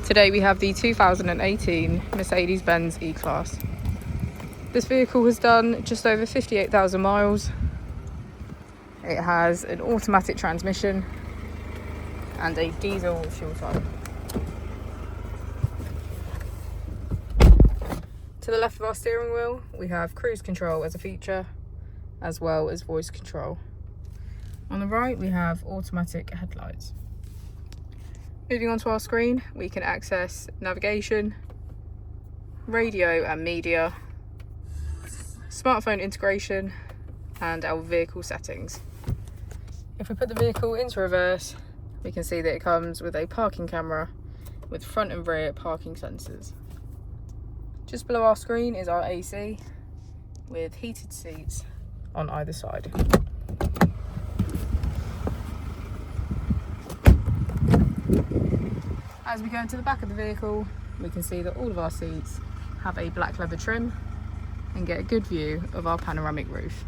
Today we have the 2018 Mercedes-Benz E-Class. This vehicle has done just over 58,000 miles. It has an automatic transmission and a diesel fuel type. To the left of our steering wheel, we have cruise control as a feature, as well as voice control. On the right, we have automatic headlights. Moving on to our screen, we can access navigation, radio and media, smartphone integration, and our vehicle settings. If we put the vehicle into reverse, we can see that it comes with a parking camera with front and rear parking sensors. Just below our screen is our AC with heated seats on either side. As we go into the back of the vehicle, we can see that all of our seats have a black leather trim and get a good view of our panoramic roof.